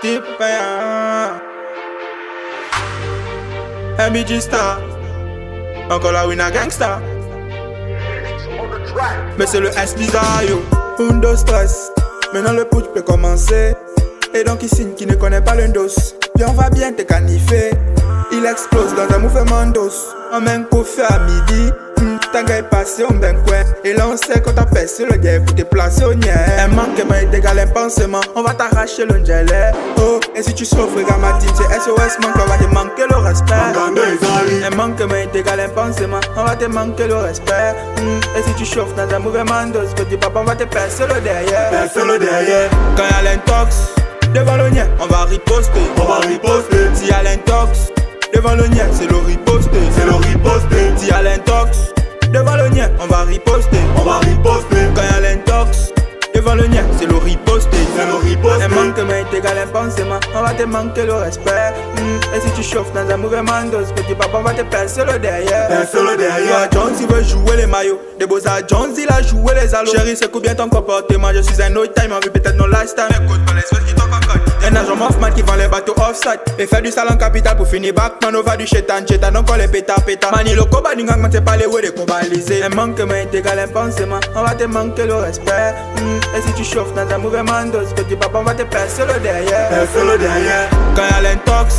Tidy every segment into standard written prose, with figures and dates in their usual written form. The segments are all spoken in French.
Type MBG Star. Encore la Wina Gangsta. Mais c'est le S bizarre yo. Undo stress. Maintenant le putsch peut commencer. Et donc il signe qui ne connaît pas le dos. Puis on va bien te canifer. Il explose dans un mouvement d'os. On met un coup fait à midi. T'as gars est passé au ben coin. Et là on sait qu'on t'a percé le gars pour te placer au nien. Un manquement est égal à un pansement. On va t'arracher le gelé. Oh, et si tu souffres, regarde ma team, c'est SOS manque. On va te manquer le respect. Un manquement est égal à un pansement. On va te manquer le respect. Et si tu chauffes dans un mouvement d'os, que tu papa, on va te percer le derrière. Quand y'a l'intox, devant le nien, on va riposter. Si y'a l'intox, devant le nien, c'est le riposter. Si y'a l'intox, devant le nien, on va riposter. Quand y'a l'intox, devant le nien, c'est le riposter. Un manquement est égal à un pansement. On va te manquer le respect. Et si tu chauffes dans un mouvement d'os, petit papa, on va te percer le derrière. Jones il veut jouer les maillots. De beaux à Jones il a joué les allos. Chérie, c'est combien ton comportement? Je suis un old time, on vit peut-être nos lifestyle. Écoute pas les autres qui t'ont encore. Un agent Moffman qui vend les bateaux offside. Et fait du salon capital pour finir back. Man, on va du chétan, encore les péta. Mani le combat du gang, man, c'est pas les ouais des combalisés. Un manquement est égal à un pansement. On va te manquer le respect. Et si tu chauffes dans un mouvement d'os, petit papa, on va te percer le derrière. Quand y'a l'intox,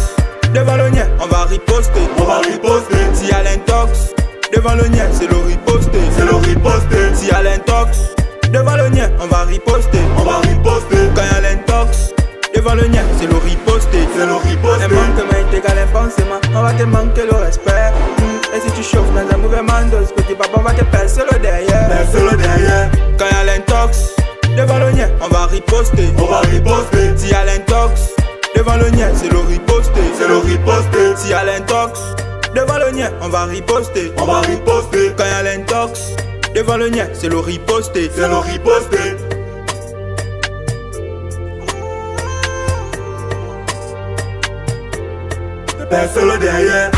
devant le nien, on va riposter. Si y'a l'intox, devant le nien, c'est le riposter. Si y'a l'intox, devant le nien, on va riposter. Quand y'a l'intox, devant le nien, c'est le riposter. Un manquement est égal à un pansement. On va te manquer le respect. Et si tu chauffes dans un mouvement d'os, petit papa, on va te percer le derrière. Quand y'a l'intox, devant le nien, on va riposter. Si y'a l'intox, devant le nien, c'est le riposter. Si y'a l'intox, devant le nien, on va riposter. Quand y'a l'intox, devant le nien, c'est le riposter. Perce le derrière.